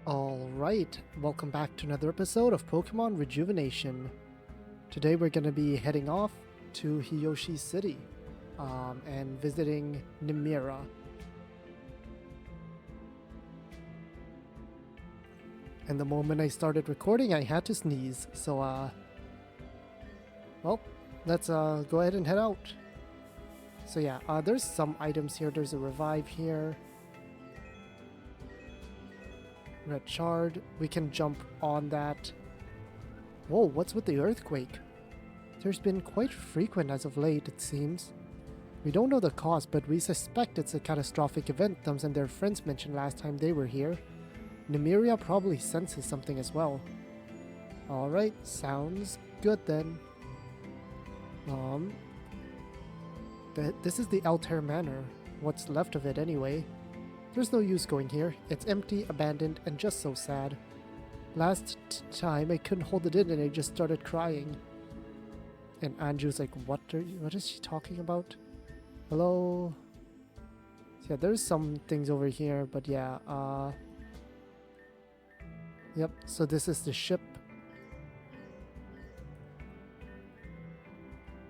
Alright, welcome back to another episode of Pokemon Rejuvenation. Today we're going to be heading off to Hiyoshi City and visiting Nymiera. And the moment I started recording, I had to sneeze. So, well, let's go ahead and head out. So yeah, there's some items here. There's a revive here. Red shard. We can jump on that. Whoa, what's with the earthquake? There's been quite frequent as of late, it seems. We don't know the cause, but we suspect it's a catastrophic event Thumbs and their friends mentioned last time they were here. Nymiera probably senses something as well. Alright, sounds good then. This is the Altair Manor. What's left of it anyway. There's no use going here. It's empty, abandoned, and just so sad. Last time I couldn't hold it in and I just started crying. And Anju's like, what is she talking about? Hello? So yeah, there's some things over here, but yeah, yep, so this is the ship.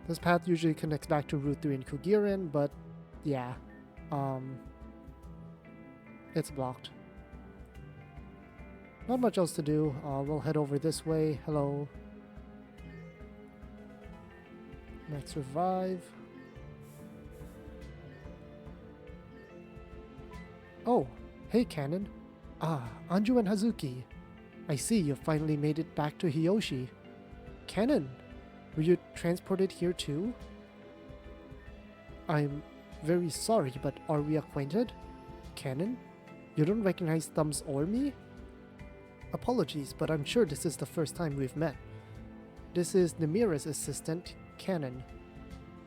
This path usually connects back to Route 3 in Kugirin, but yeah, it's blocked. Not much else to do. We'll head over this way. Hello. Max revive. Oh, hey Cannon. Ah, Anju and Hazuki. I see you finally made it back to Hiyoshi. Cannon, were you transported here too? I'm very sorry, but are we acquainted? Cannon? You don't recognize Thumbs or me? Apologies, but I'm sure this is the first time we've met. This is Nymiera's assistant, Cannon.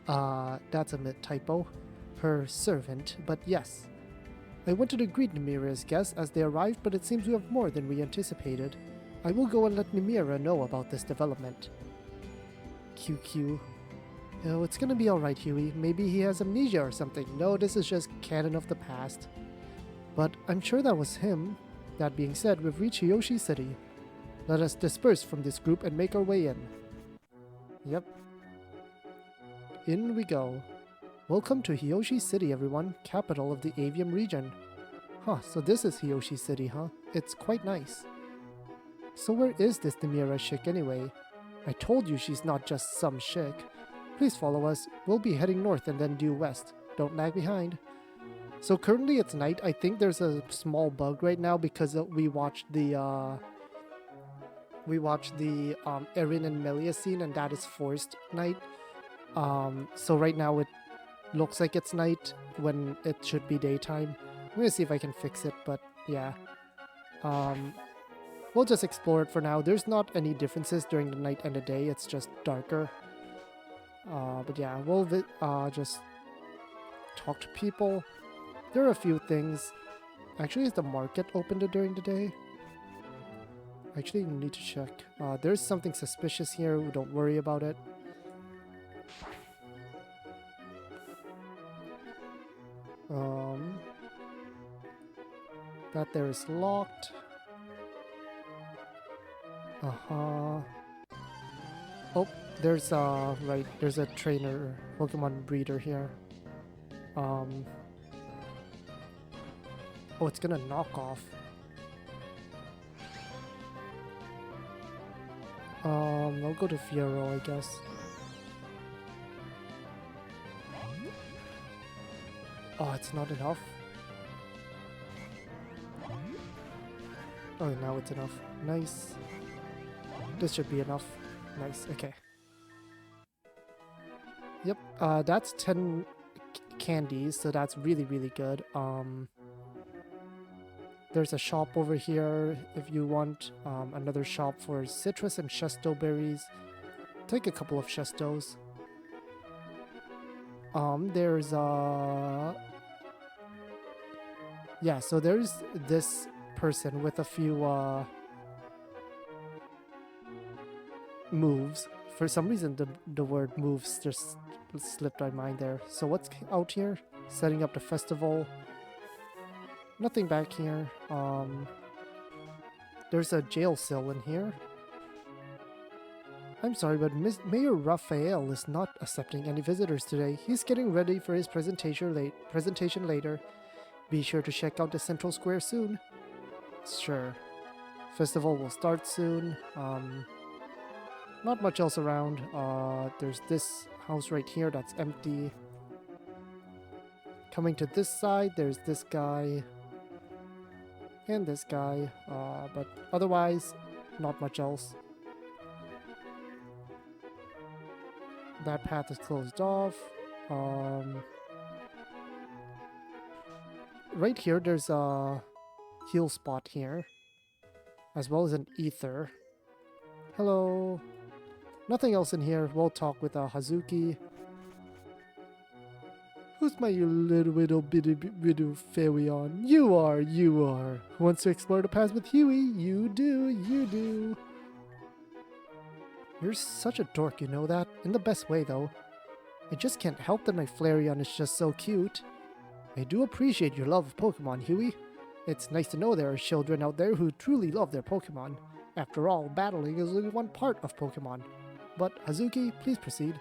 That's a typo. Her servant, but yes. I wanted to greet Nymiera's guests as they arrived, but it seems we have more than we anticipated. I will go and let Nymiera know about this development. QQ. Oh, it's gonna be alright, Huey. Maybe he has amnesia or something. No, this is just Cannon of the past. But I'm sure that was him. That being said, we've reached Hiyoshi City. Let us disperse from this group and make our way in. Yep. In we go. Welcome to Hiyoshi City, everyone. Capital of the Avium region. Huh, so this is Hiyoshi City, huh? It's quite nice. So where is this Nymiera chick anyway? I told you she's not just some chick. Please follow us. We'll be heading north and then due west. Don't lag behind. So currently it's night. I think there's a small bug right now because we watched the Erin and Melia scene, and that is forced night. So right now it looks like it's night when it should be daytime. I'm gonna see if I can fix it, but yeah. We'll just explore it for now. There's not any differences during the night and the day. It's just darker. But yeah, we'll just talk to people. There are a few things. Actually, is the market open during the day? Actually, you need to check. There's something suspicious here. Don't worry about it. That there is locked. Oh, there's right. There's a trainer, Pokemon breeder here. Oh, it's gonna knock off. I'll go to Fiero, I guess. Oh, it's not enough. Oh, now it's enough. Nice. This should be enough. Nice, okay. Yep, that's 10 candies, so that's really, really good. There's a shop over here if you want. Another shop for citrus and shesto berries. Take a couple of shestos. There's yeah, so there's this person with a few moves. For some reason the word moves just slipped my mind there. So what's out here? Setting up the festival. Nothing back here. There's a jail cell in here. I'm sorry, but Mayor Raphael is not accepting any visitors today. He's getting ready for his presentation later. Be sure to check out the Central Square soon. Sure. Festival will start soon. Not much else around. There's this house right here that's empty. Coming to this side, there's this guy. And this guy. But otherwise, not much else. That path is closed off. Right here, there's a heal spot here, as well as an ether. Hello. Nothing else in here. We'll talk with Hazuki. Who's my little bitty fairy on? You are. Who wants to explore the past with Huey? You do. You're such a dork, you know that? In the best way, though. I just can't help that my Flareon is just so cute. I do appreciate your love of Pokemon, Huey. It's nice to know there are children out there who truly love their Pokemon. After all, battling is only one part of Pokemon. But, Hazuki, please proceed.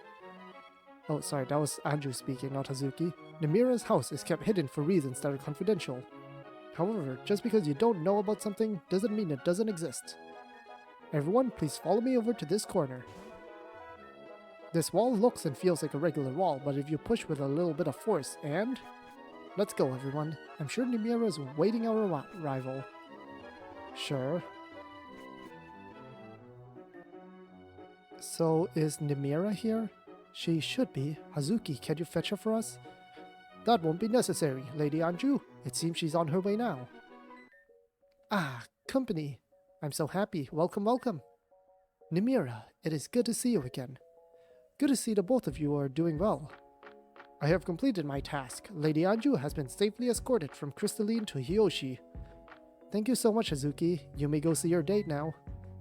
Oh, sorry, that was Anju speaking, not Hazuki. Nymiera's house is kept hidden for reasons that are confidential. However, just because you don't know about something doesn't mean it doesn't exist. Everyone, please follow me over to this corner. This wall looks and feels like a regular wall, but if you push with a little bit of force and... Let's go, everyone. I'm sure Nymiera is waiting our arrival. Sure. So, is Nymiera here? She should be. Hazuki, can you fetch her for us? That won't be necessary, Lady Anju. It seems she's on her way now. Ah, company. I'm so happy. Welcome. Nymiera, it is good to see you again. Good to see the both of you are doing well. I have completed my task. Lady Anju has been safely escorted from Crystalline to Hiyoshi. Thank you so much, Hazuki. You may go see your date now.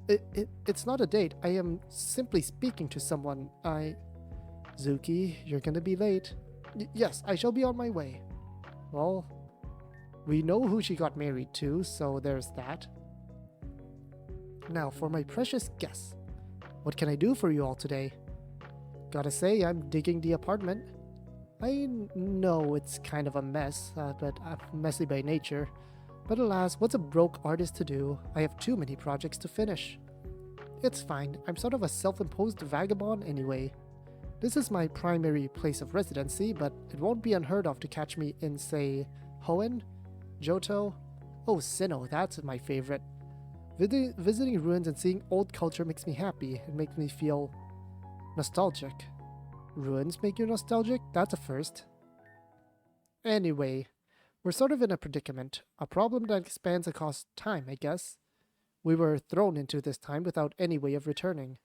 It's not a date. I am simply speaking to someone. Zuki, you're gonna be late. Yes, I shall be on my way. Well, we know who she got married to, so there's that. Now, for my precious guests. What can I do for you all today? Gotta say, I'm digging the apartment. I know it's kind of a mess, but I'm messy by nature. But alas, what's a broke artist to do? I have too many projects to finish. It's fine, I'm sort of a self-imposed vagabond anyway. This is my primary place of residency, but it won't be unheard of to catch me in, say, Hoenn? Johto? Oh, Sinnoh, that's my favorite. Visiting ruins and seeing old culture makes me happy. It makes me feel nostalgic. Ruins make you nostalgic? That's a first. Anyway, we're sort of in a predicament. A problem that expands across time, I guess. We were thrown into this time without any way of returning.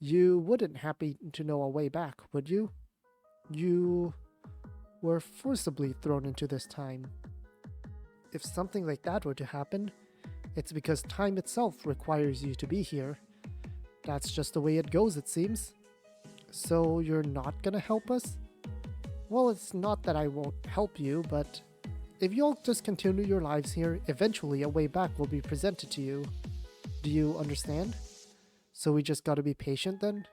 You wouldn't happen to know a way back, would you? You were forcibly thrown into this time. If something like that were to happen, it's because time itself requires you to be here. That's just the way it goes, it seems. So you're not gonna help us? Well, it's not that I won't help you, but if you'll just continue your lives here, eventually a way back will be presented to you. Do you understand? So we just gotta be patient then?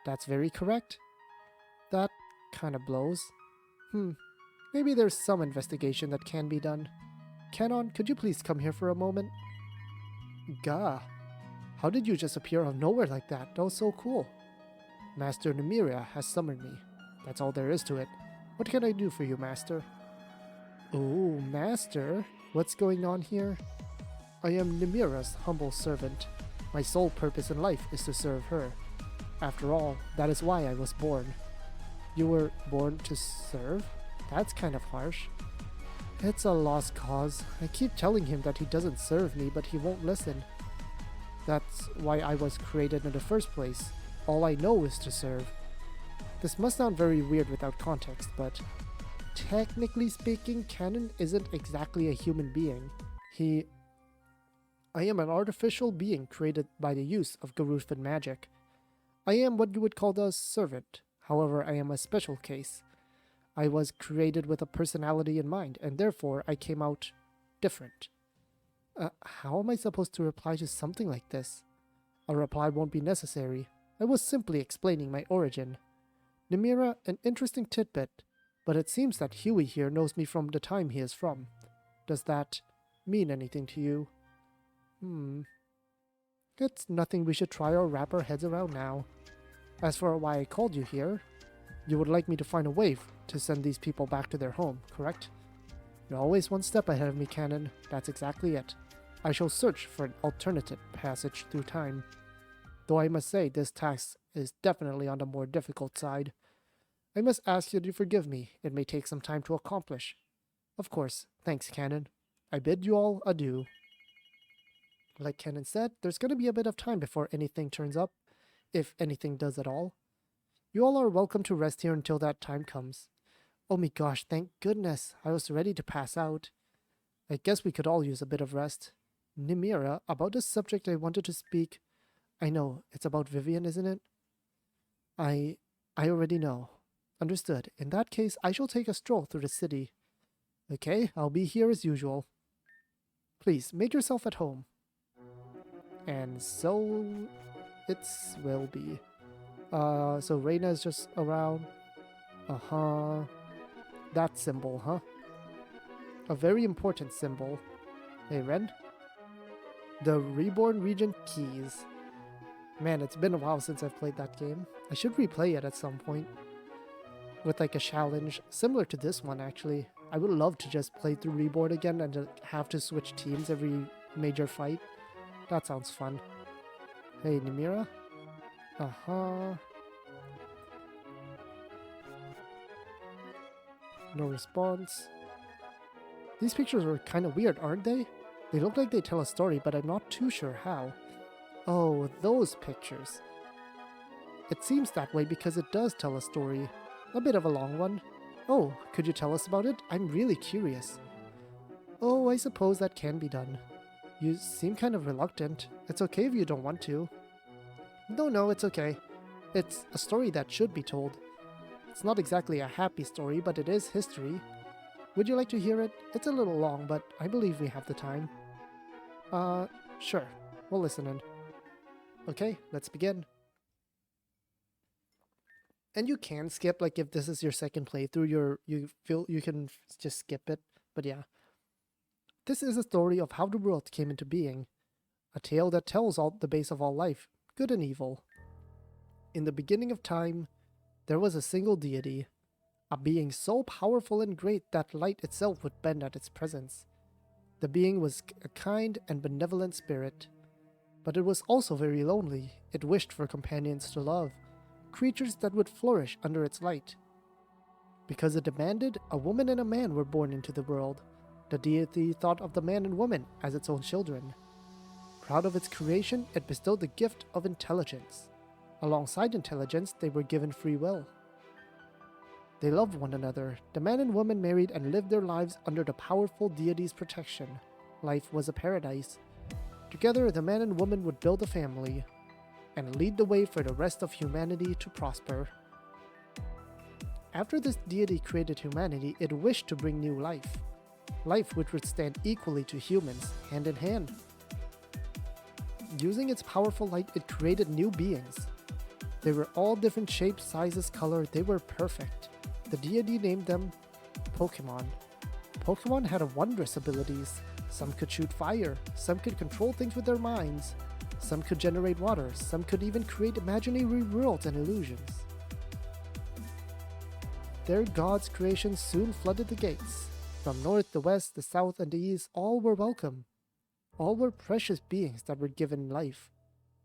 That's very correct. That kind of blows. Maybe there's some investigation that can be done. Canon, could you please come here for a moment? Gah. How did you just appear out of nowhere like that? That was so cool. Master Nymiera has summoned me. That's all there is to it. What can I do for you, Master? Oh, Master? What's going on here? I am Nymiera's humble servant. My sole purpose in life is to serve her. After all, that is why I was born. You were born to serve? That's kind of harsh. It's a lost cause. I keep telling him that he doesn't serve me, but he won't listen. That's why I was created in the first place. All I know is to serve. This must sound very weird without context, but technically speaking, Canon isn't exactly a human being. I am an artificial being created by the use of Garufin magic. I am what you would call the servant. However, I am a special case. I was created with a personality in mind, and therefore I came out different. How am I supposed to reply to something like this? A reply won't be necessary. I was simply explaining my origin. Nymiera, an interesting tidbit, but it seems that Huey here knows me from the time he is from. Does that mean anything to you? It's nothing we should try or wrap our heads around now. As for why I called you here, you would like me to find a way to send these people back to their home, correct? You're always one step ahead of me, Canon. That's exactly it. I shall search for an alternative passage through time. Though I must say this task is definitely on the more difficult side. I must ask you to forgive me. It may take some time to accomplish. Of course. Thanks, Canon. I bid you all adieu. Like Canon said, there's going to be a bit of time before anything turns up, if anything does at all. You all are welcome to rest here until that time comes. Oh my gosh, thank goodness. I was ready to pass out. I guess we could all use a bit of rest. Nymiera, about the subject I wanted to speak. I know, it's about Vivian, isn't it? I already know. Understood. In that case, I shall take a stroll through the city. Okay, I'll be here as usual. Please, make yourself at home. And so it will be. So Reina is just around. That symbol, huh? A very important symbol. Hey, Ren? The Reborn Region Keys. Man, it's been a while since I've played that game. I should replay it at some point. With like a challenge, similar to this one actually. I would love to just play through Reborn again and have to switch teams every major fight. That sounds fun. Hey, Nymiera? No response. These pictures are kind of weird, aren't they? They look like they tell a story, but I'm not too sure how. Oh, those pictures. It seems that way because it does tell a story. A bit of a long one. Oh, could you tell us about it? I'm really curious. Oh, I suppose that can be done. You seem kind of reluctant. It's okay if you don't want to. No, it's okay. It's a story that should be told. It's not exactly a happy story, but it is history. Would you like to hear it? It's a little long, but I believe we have the time. Sure. We'll listen in. Okay, let's begin. And you can skip, like if this is your second playthrough, you feel you can just skip it. But yeah. This is a story of how the world came into being. A tale that tells all the base of all life, good and evil. In the beginning of time, there was a single deity, a being so powerful and great that light itself would bend at its presence. The being was a kind and benevolent spirit, but it was also very lonely. It wished for companions to love, creatures that would flourish under its light. Because it demanded, a woman and a man were born into the world. The deity thought of the man and woman as its own children. Proud of its creation, it bestowed the gift of intelligence. Alongside intelligence, they were given free will. They loved one another. The man and woman married and lived their lives under the powerful deity's protection. Life was a paradise. Together, the man and woman would build a family and lead the way for the rest of humanity to prosper. After this deity created humanity, it wished to bring new life. Life which would stand equally to humans, hand in hand. Using its powerful light, it created new beings. They were all different shapes, sizes, color. They were perfect. The deity named them Pokemon. Pokemon had wondrous abilities. Some could shoot fire. Some could control things with their minds. Some could generate water. Some could even create imaginary worlds and illusions. Their god's creations soon flooded the gates. From north, the west, the south, and the east, all were welcome. All were precious beings that were given life.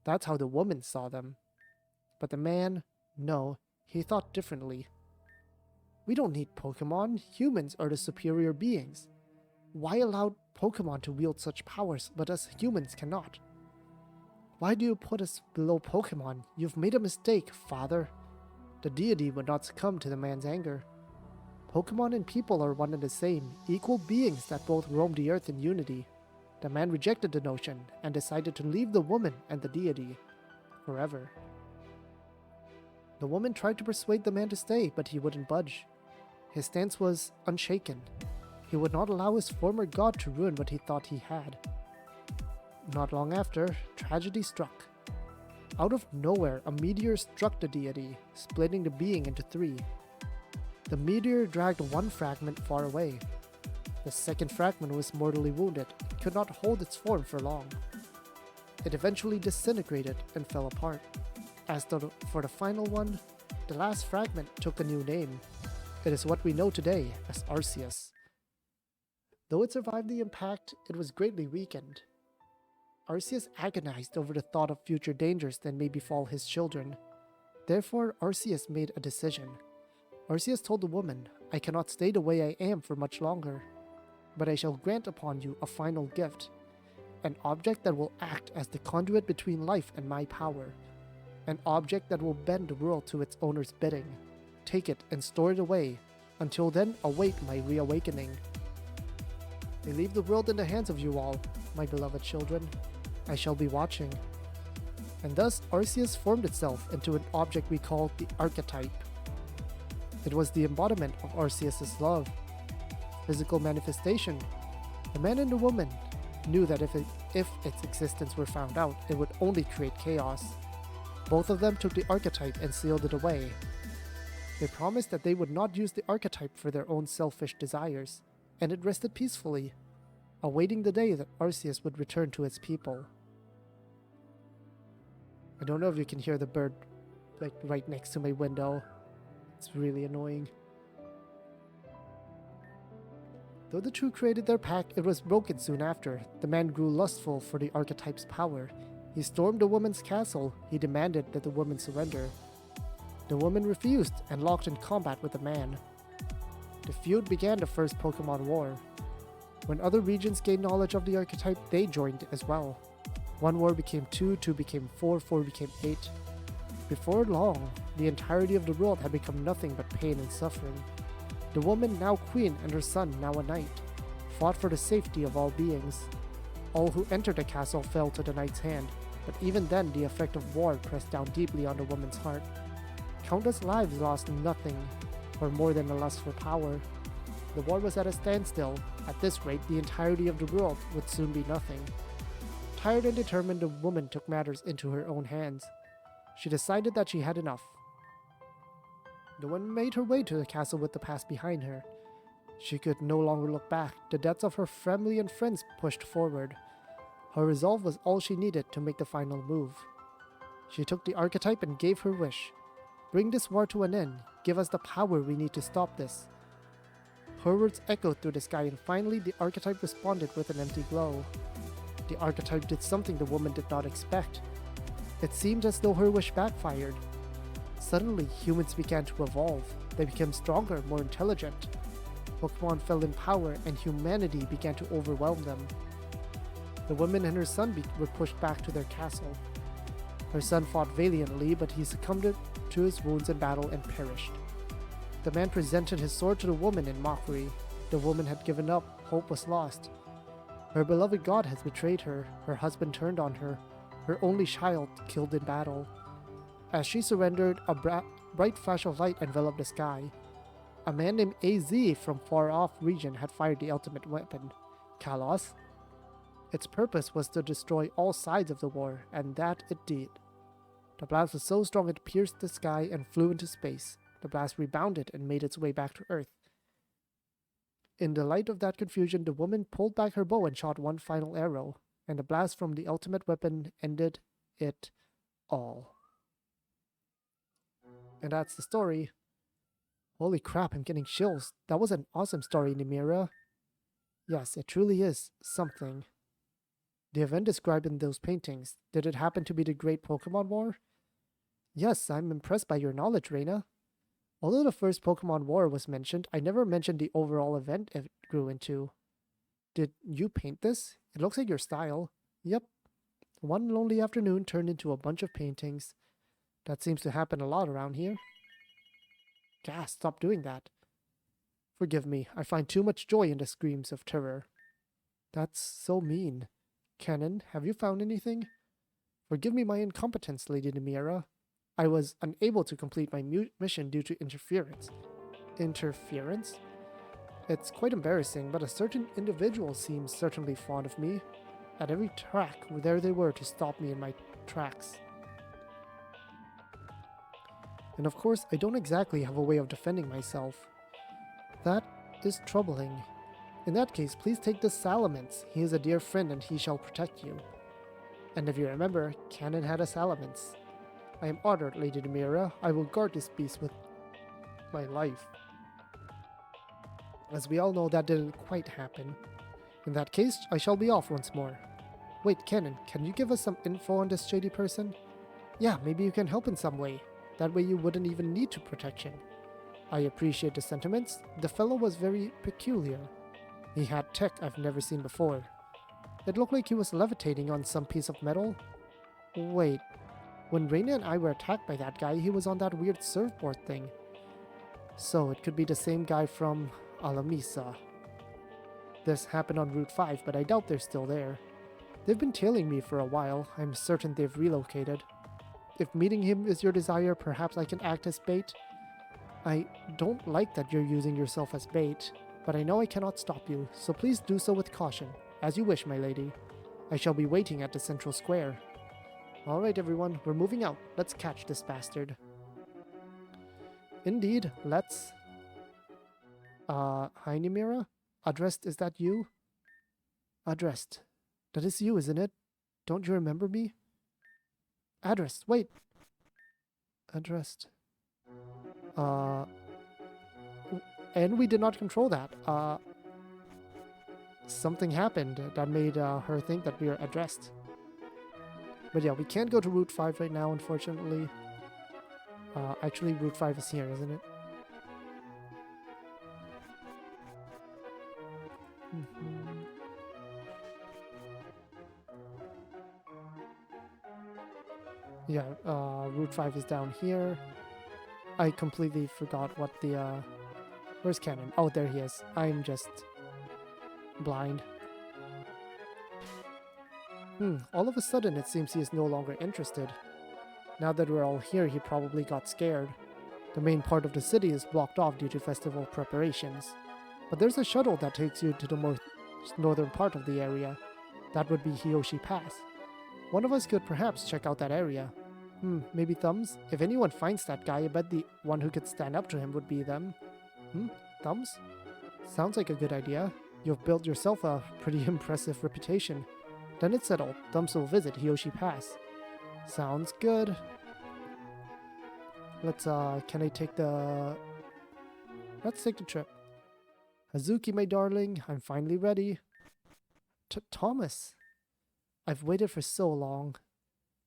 That's how the woman saw them. But the man, no, he thought differently. We don't need Pokemon. Humans are the superior beings. Why allow Pokemon to wield such powers, but us humans cannot? Why do you put us below Pokemon? You've made a mistake, father. The deity would not succumb to the man's anger. Pokemon and people are one and the same, equal beings that both roam the earth in unity. The man rejected the notion and decided to leave the woman and the deity forever. The woman tried to persuade the man to stay, but he wouldn't budge. His stance was unshaken. He would not allow his former god to ruin what he thought he had. Not long after, tragedy struck. Out of nowhere, a meteor struck the deity, splitting the being into three. The meteor dragged one fragment far away. The second fragment was mortally wounded and could not hold its form for long. It eventually disintegrated and fell apart. As for the final one, the last fragment took a new name. It is what we know today as Arceus. Though it survived the impact, it was greatly weakened. Arceus agonized over the thought of future dangers that may befall his children. Therefore, Arceus made a decision. Arceus told the woman, "I cannot stay the way I am for much longer, but I shall grant upon you a final gift, an object that will act as the conduit between life and my power, an object that will bend the world to its owner's bidding. Take it and store it away. Until then, await my reawakening. I leave the world in the hands of you all, my beloved children. I shall be watching." And thus, Arceus formed itself into an object we call the archetype. It was the embodiment of Arceus' love. Physical manifestation. The man and the woman knew that if its existence were found out, it would only create chaos. Both of them took the archetype and sealed it away. They promised that they would not use the archetype for their own selfish desires, and it rested peacefully, awaiting the day that Arceus would return to its people. I don't know if you can hear the bird right next to my window. It's really annoying. Though the two created their pact, it was broken soon after. The man grew lustful for the archetype's power. He stormed the woman's castle. He demanded that the woman surrender. The woman refused and locked in combat with the man. The feud began the first Pokemon War. When other regions gained knowledge of the archetype, they joined as well. One war became 2, 2 became 4, 4 became 8. Before long, the entirety of the world had become nothing but pain and suffering. The woman, now queen, and her son, now a knight, fought for the safety of all beings. All who entered the castle fell to the knight's hand, but even then the effect of war pressed down deeply on the woman's heart. Countless lives lost nothing, or more than a lust for power. The war was at a standstill. At this rate, the entirety of the world would soon be nothing. Tired and determined, the woman took matters into her own hands. She decided that she had enough. The woman made her way to the castle with the past behind her. She could no longer look back. The deaths of her family and friends pushed forward. Her resolve was all she needed to make the final move. She took the archetype and gave her wish. "Bring this war to an end. Give us the power we need to stop this." Her words echoed through the sky, and finally the archetype responded with an empty glow. The archetype did something the woman did not expect. It seemed as though her wish backfired. Suddenly, humans began to evolve. They became stronger, more intelligent. Pokemon fell in power, and humanity began to overwhelm them. The woman and her son were pushed back to their castle. Her son fought valiantly, but he succumbed to his wounds in battle and perished. The man presented his sword to the woman in mockery. The woman had given up. Hope was lost. Her beloved god has betrayed her. Her husband turned on her. Her only child killed in battle. As she surrendered, a bright flash of light enveloped the sky. A man named AZ from far-off region had fired the ultimate weapon, Kalos. Its purpose was to destroy all sides of the war, and that it did. The blast was so strong it pierced the sky and flew into space. The blast rebounded and made its way back to Earth. In the light of that confusion, the woman pulled back her bow and shot one final arrow, and the blast from the ultimate weapon ended it all. And that's the story. Holy crap, I'm getting chills. That was an awesome story, Nymiera. Yes, it truly is something. The event described in those paintings, did it happen to be the Great Pokemon War? Yes, I'm impressed by your knowledge, Reina. Although the first Pokemon War was mentioned, I never mentioned the overall event it grew into. Did you paint this? It looks like your style. Yep. One lonely afternoon turned into a bunch of paintings. That seems to happen a lot around here. Gas, stop doing that. Forgive me, I find too much joy in the screams of terror. That's so mean. Canon, have you found anything? Forgive me my incompetence, Lady Nymiera. I was unable to complete my mission due to interference. Interference? It's quite embarrassing, but a certain individual seems certainly fond of me. At every track, there they were to stop me in my tracks. And of course, I don't exactly have a way of defending myself. That is troubling. In that case, please take the Salamence. He is a dear friend and he shall protect you. And if you remember, Canon had a Salamence. I am honored, Lady Nymiera. I will guard this beast with my life. As we all know, that didn't quite happen. In that case, I shall be off once more. Wait, Canon, can you give us some info on this shady person? Yeah, maybe you can help in some way. That way you wouldn't even need to protection. I appreciate the sentiments. The fellow was very peculiar. He had tech I've never seen before. It looked like he was levitating on some piece of metal. Wait, when Reina and I were attacked by that guy, he was on that weird surfboard thing. So it could be the same guy from Alamisa. This happened on Route 5, but I doubt they're still there. They've been tailing me for a while. I'm certain they've relocated. If meeting him is your desire, perhaps I can act as bait. I don't like that you're using yourself as bait, but I know I cannot stop you, so please do so with caution. As you wish, my lady. I shall be waiting at the central square. Alright everyone, we're moving out. Let's catch this bastard. Indeed, let's... Hi Nymiera? Addressed, is that you? Addressed. That is you, isn't it? Don't you remember me? Addressed, wait. Addressed. And we did not control that. Something happened that made her think that we are addressed. But yeah, we can't go to Route 5 right now, unfortunately. Actually, Route 5 is here, isn't it? Yeah, Route 5 is down here. I completely forgot what the, where's Canon? Oh, there he is. I'm just blind. All of a sudden it seems he is no longer interested. Now that we're all here, he probably got scared. The main part of the city is blocked off due to festival preparations. But there's a shuttle that takes you to the most northern part of the area. That would be Hiyoshi Pass. One of us could perhaps check out that area. Maybe Thumbs? If anyone finds that guy, I bet the one who could stand up to him would be them. Thumbs? Sounds like a good idea. You've built yourself a pretty impressive reputation. Then it's settled. Thumbs will visit Hiyoshi Pass. Sounds good. Let's, can I take the... Let's take the trip. Hazuki, my darling, I'm finally ready. Thomas. I've waited for so long.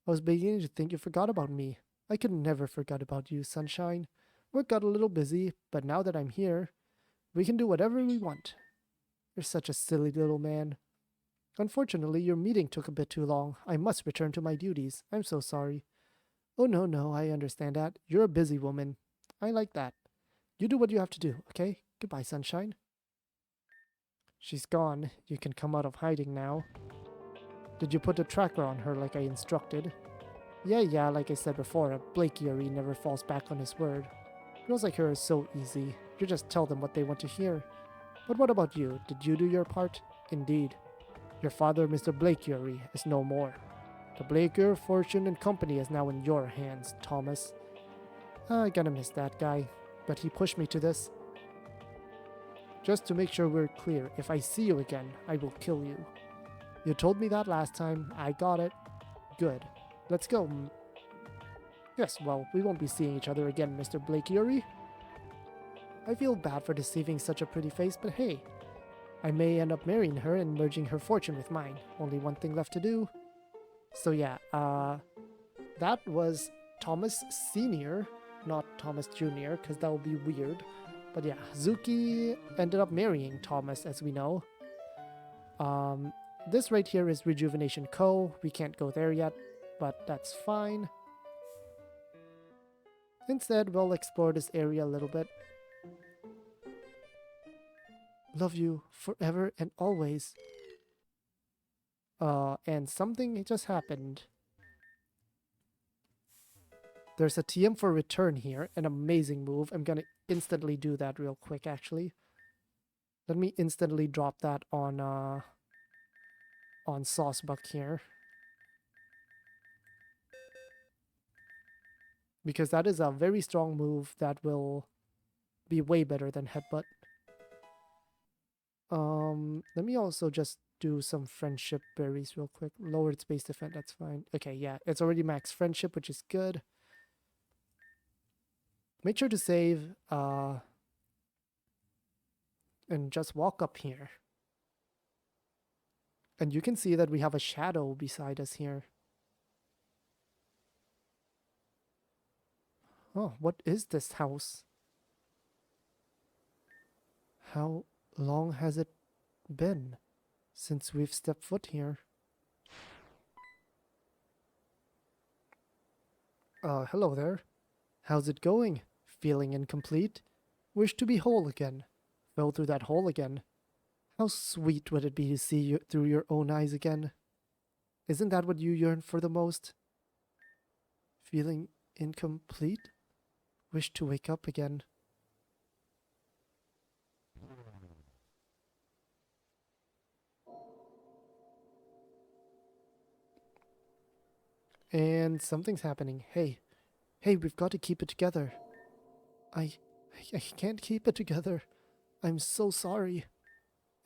I was beginning to think you forgot about me. I could never forget about you, Sunshine. Work got a little busy, but now that I'm here, we can do whatever we want. You're such a silly little man. Unfortunately, your meeting took a bit too long. I must return to my duties. I'm so sorry. Oh, no, I understand that. You're a busy woman. I like that. You do what you have to do, okay? Goodbye, Sunshine. She's gone. You can come out of hiding now. Did you put the tracker on her like I instructed? Yeah, like I said before, a Blakeyary never falls back on his word. Girls like her are so easy. You just tell them what they want to hear. But what about you? Did you do your part? Indeed. Your father, Mr. Blakeyary, is no more. The Blaker, Fortune, and Company is now in your hands, Thomas. I gotta miss that guy, but he pushed me to this. Just to make sure we're clear, if I see you again, I will kill you. You told me that last time. I got it. Good. Let's go. Yes, well, we won't be seeing each other again, Mr. Blakeyary. I feel bad for deceiving such a pretty face, but hey, I may end up marrying her and merging her fortune with mine. Only one thing left to do. So yeah, that was Thomas Sr., not Thomas Jr., because that would be weird. But yeah, Zuki ended up marrying Thomas, as we know. This right here is Rejuvenation Co. We can't go there yet, but that's fine. Instead, we'll explore this area a little bit. Love you forever and always. And something just happened. There's a TM for return here, an amazing move. I'm gonna instantly do that real quick, actually. Let me instantly drop that on on Saucebuck here. Because that is a very strong move that will be way better than Headbutt. Let me also just do some friendship berries real quick. Lower its base defense, that's fine. Okay, yeah, it's already max friendship, which is good. Make sure to save, and just walk up here. And you can see that we have a shadow beside us here. Oh, what is this house? How long has it been since we've stepped foot here? Hello there. How's it going? Feeling incomplete? Wish to be whole again. Fell through that hole again. How sweet would it be to see you through your own eyes again? Isn't that what you yearn for the most? Feeling incomplete? Wish to wake up again. And something's happening. Hey, we've got to keep it together. I can't keep it together. I'm so sorry.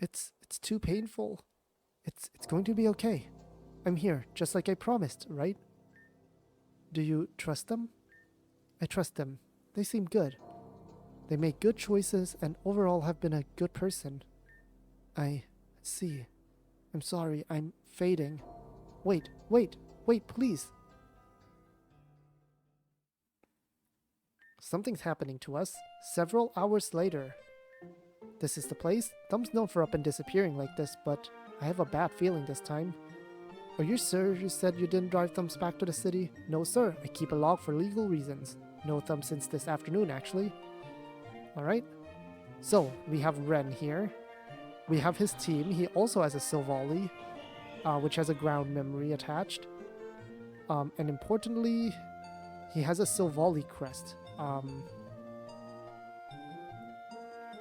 It's too painful. It's going to be okay. I'm here, just like I promised, right? Do you trust them? I trust them. They seem good. They make good choices and overall have been a good person. I see. I'm sorry, I'm fading. Wait, please. Something's happening to us. Several hours later. This is the place? Thumb's known for up and disappearing like this, but I have a bad feeling this time. Are you sure you said you didn't drive Thumbs back to the city? No, sir. I keep a log for legal reasons. No Thumb since this afternoon, actually. Alright. So, we have Ren here. We have his team. He also has a Silvally, which has a ground memory attached. And importantly, he has a Silvally crest.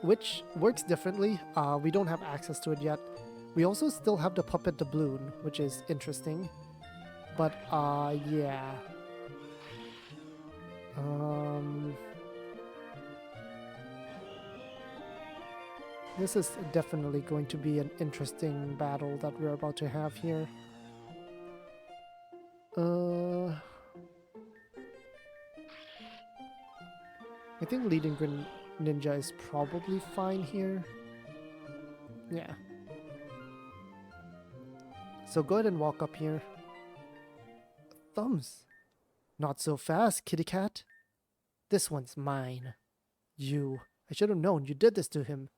Which works differently. We don't have access to it yet. We also still have the puppet doubloon, which is interesting. But, yeah. This is definitely going to be an interesting battle that we're about to have here. I think leading Ninja is probably fine here. Yeah. So go ahead and walk up here. Thumbs. Not so fast, kitty cat. This one's mine. You. I should have known you did this to him.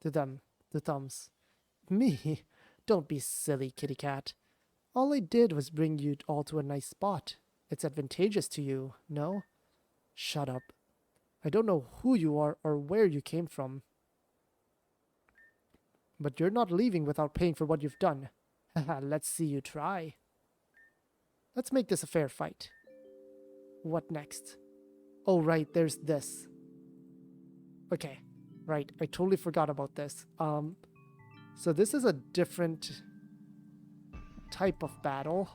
To them. To Thumbs. Me? Don't be silly, kitty cat. All I did was bring you all to a nice spot. It's advantageous to you, no? Shut up. I don't know who you are or where you came from. But you're not leaving without paying for what you've done. Haha, let's see you try. Let's make this a fair fight. What next? Oh, right, there's this. Okay, right, I totally forgot about this. So this is a different type of battle.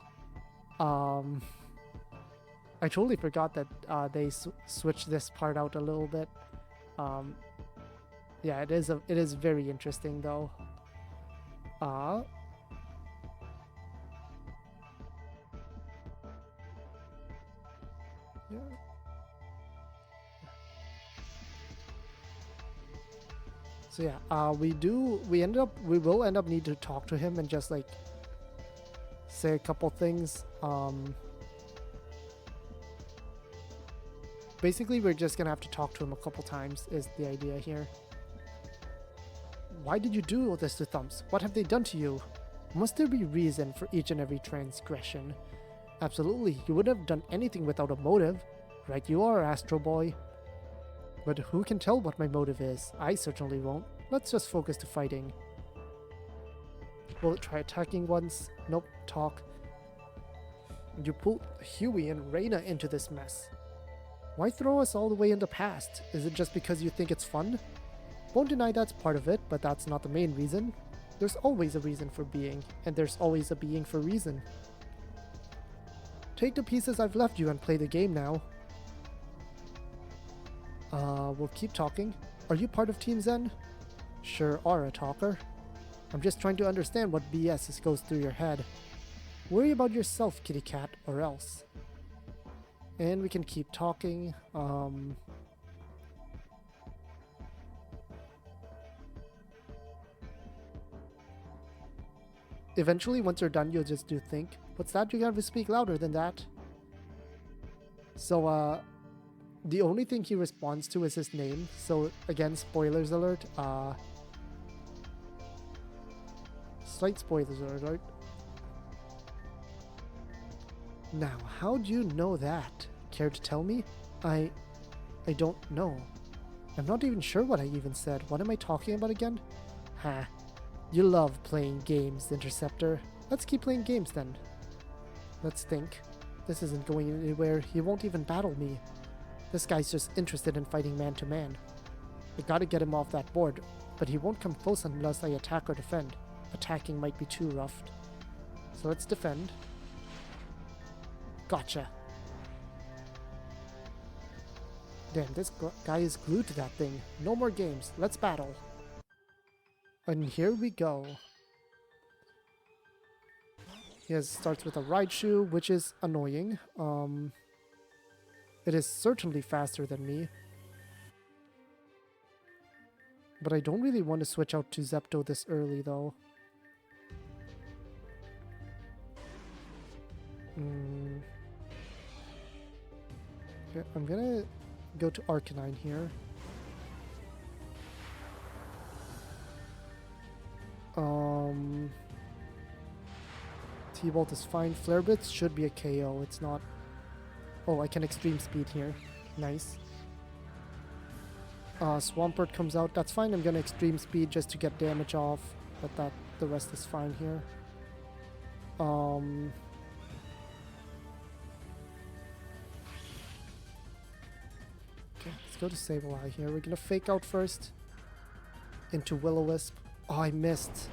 I totally forgot that they switched this part out a little bit. Yeah, it is very interesting though. Yeah. So yeah, we will end up need to talk to him and just like say a couple things. Basically, we're just gonna have to talk to him a couple times is the idea here. Why did you do all this to Thumbs? What have they done to you? Must there be reason for each and every transgression? Absolutely, you wouldn't have done anything without a motive. Right you are, Astro Boy. But who can tell what my motive is? I certainly won't. Let's just focus to fighting. We'll try attacking once. Nope, talk. You pulled Huey and Reina into this mess. Why throw us all the way in the past? Is it just because you think it's fun? Won't deny that's part of it, but that's not the main reason. There's always a reason for being, and there's always a being for reason. Take the pieces I've left you and play the game now. We'll keep talking. Are you part of Team Zen? Sure are a talker. I'm just trying to understand what BS goes through your head. Worry about yourself, kitty cat, or else. And we can keep talking. Eventually, once you're done, you'll just do think. What's that? You gotta speak louder than that. So, the only thing he responds to is his name. So, again, spoilers alert. Slight spoilers alert. Now, how do you know that? Care to tell me? I don't know. I'm not even sure what I even said. What am I talking about again? Ha. You love playing games, Interceptor. Let's keep playing games then. Let's think. This isn't going anywhere. He won't even battle me. This guy's just interested in fighting man to man. I gotta get him off that board, but he won't come close unless I attack or defend. Attacking might be too rough. So let's defend. Gotcha. Damn, this guy is glued to that thing. No more games. Let's battle. And here we go. He starts with a Raichu, which is annoying. It is certainly faster than me. But I don't really want to switch out to Zepto this early, though. Okay, I'm gonna go to Arcanine here. T-Bolt is fine. Flare Blitz should be a KO. It's not. Oh, I can extreme speed here. Nice. Swampert comes out. That's fine. I'm gonna extreme speed just to get damage off. But the rest is fine here. Okay, let's go to Sableye here. We're gonna fake out first. Into Will-O-Wisp. Oh, I missed.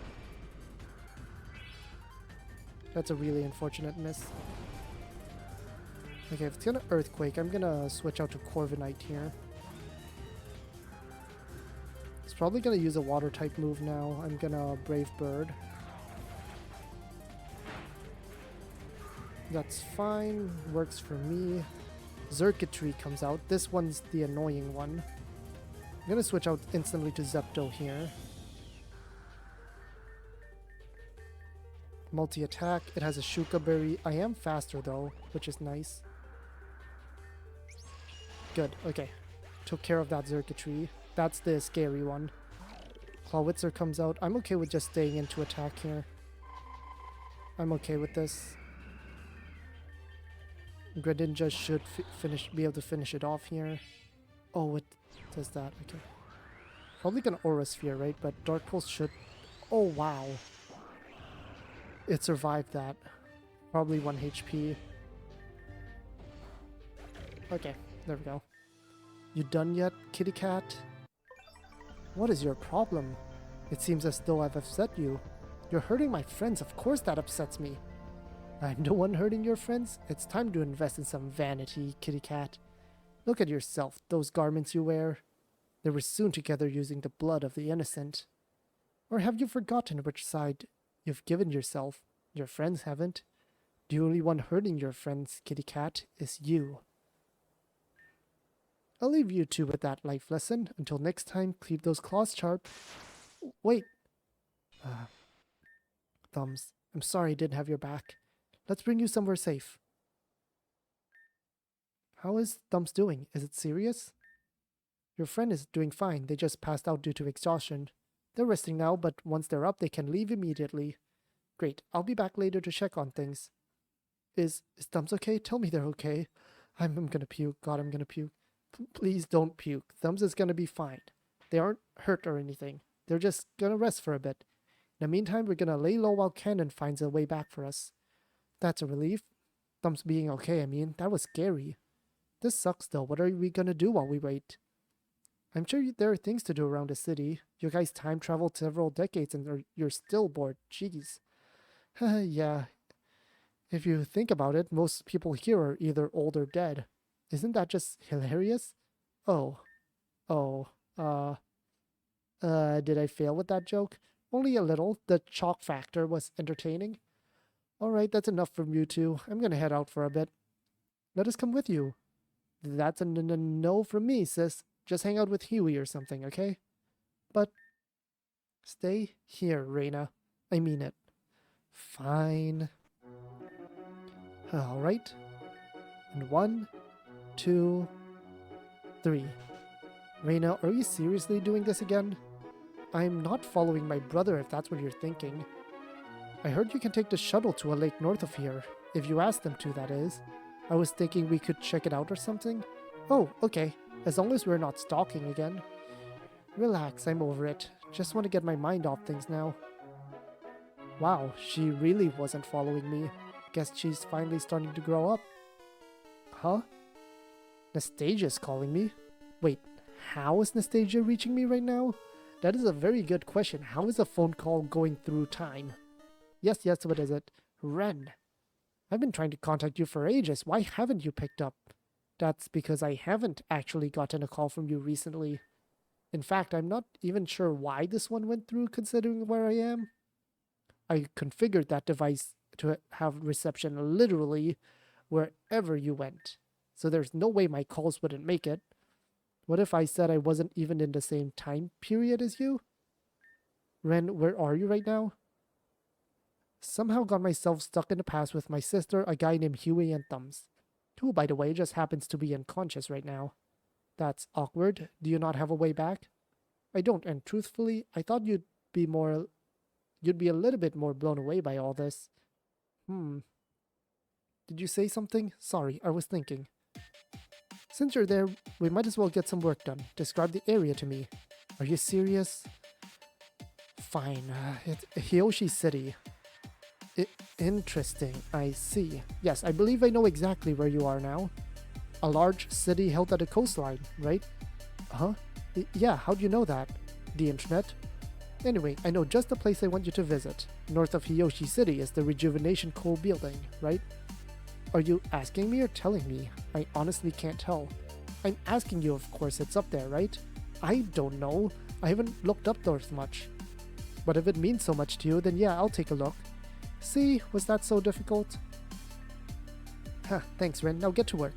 That's a really unfortunate miss. Okay, if it's gonna Earthquake, I'm gonna switch out to Corviknight here. It's probably gonna use a Water type move now. I'm gonna Brave Bird. That's fine. Works for me. Xurkitree comes out. This one's the annoying one. I'm gonna switch out instantly to Zepto here. Multi-attack. It has a Shuka Berry. I am faster though, which is nice. Good. Okay. Took care of that Xurkitree. That's the scary one. Clawitzer comes out. I'm okay with just staying into attack here. I'm okay with this. Greninja should be able to finish it off here. Oh, it does that. Okay. Probably gonna Aura Sphere, right? But Dark Pulse should... Oh, wow. It survived that. Probably 1 HP. Okay, there we go. You done yet, kitty cat? What is your problem? It seems as though I've upset you. You're hurting my friends, of course that upsets me. I'm the one hurting your friends? It's time to invest in some vanity, kitty cat. Look at yourself, those garments you wear. They were sewn together using the blood of the innocent. Or have you forgotten which side you've given yourself? Your friends haven't. The only one hurting your friends, kitty cat, is you. I'll leave you two with that life lesson. Until next time, keep those claws sharp. Wait. Thumbs, I'm sorry I didn't have your back. Let's bring you somewhere safe. How is Thumbs doing? Is it serious? Your friend is doing fine. They just passed out due to exhaustion. They're resting now, but once they're up, they can leave immediately. Great. I'll be back later to check on things. Is Thumbs okay? Tell me they're okay. I'm gonna puke. God, I'm gonna puke. Please don't puke. Thumbs is gonna be fine. They aren't hurt or anything. They're just gonna rest for a bit. In the meantime, we're gonna lay low while Cannon finds a way back for us. That's a relief. Thumbs being okay, I mean. That was scary. This sucks though. What are we gonna do while we wait? I'm sure there are things to do around the city. You guys time traveled several decades and you're still bored. Jeez. Yeah, if you think about it, most people here are either old or dead. Isn't that just hilarious? Oh, oh, uh, did I fail with that joke? Only a little. The chalk factor was entertaining. Alright, that's enough from you two. I'm gonna head out for a bit. Let us come with you. That's a no from me, sis. Just hang out with Huey or something, okay? But stay here, Reina. I mean it. Fine. Alright. And 1, 2, 3. Reina, are you seriously doing this again? I'm not following my brother if that's what you're thinking. I heard you can take the shuttle to a lake north of here. If you ask them to, that is. I was thinking we could check it out or something. Oh, okay. As long as we're not stalking again. Relax, I'm over it. Just want to get my mind off things now. Wow, she really wasn't following me. Guess she's finally starting to grow up. Huh? Nastasia's calling me? Wait, how is Nastasia reaching me right now? That is a very good question. How is a phone call going through time? Yes, what is it? Ren. I've been trying to contact you for ages. Why haven't you picked up? That's because I haven't actually gotten a call from you recently. In fact, I'm not even sure why this one went through considering where I am. I configured that device to have reception literally wherever you went. So there's no way my calls wouldn't make it. What if I said I wasn't even in the same time period as you? Ren, where are you right now? Somehow got myself stuck in the past with my sister, a guy named Huey and Thumbs, who, by the way, just happens to be unconscious right now. That's awkward. Do you not have a way back? I don't, and truthfully, I thought you'd be a little bit more blown away by all this. Did you say something? Sorry, I was thinking. Since you're there, we might as well get some work done. Describe the area to me. Are you serious? Fine. It's Hiyoshi City. Interesting. I see. Yes, I believe I know exactly where you are now. A large city held at a coastline, right? Huh? Yeah, how'd you know that? The internet? Anyway, I know just the place I want you to visit. North of Hiyoshi City is the Rejuvenation coal building, right? Are you asking me or telling me? I honestly can't tell. I'm asking you, of course, it's up there, right? I don't know. I haven't looked up north much. But if it means so much to you, then yeah, I'll take a look. See, was that so difficult? Huh, thanks Ren, now get to work.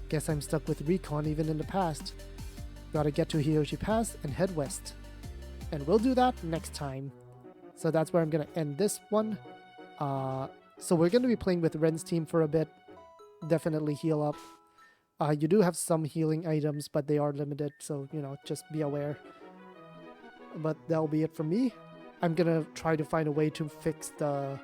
Guess I'm stuck with recon even in the past. Gotta get to Hiyoshi Pass and head west. And we'll do that next time. So that's where I'm gonna end this one. So we're gonna be playing with Ren's team for a bit. Definitely heal up. You do have some healing items, but they are limited, so, you know, just be aware. But that'll be it from me. I'm gonna try to find a way to fix the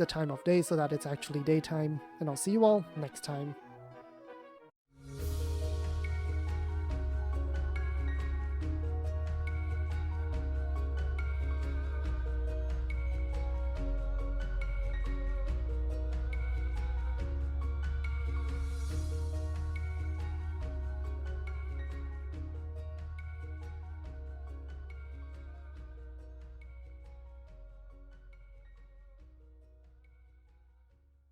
time of day so that it's actually daytime, and I'll see you all next time.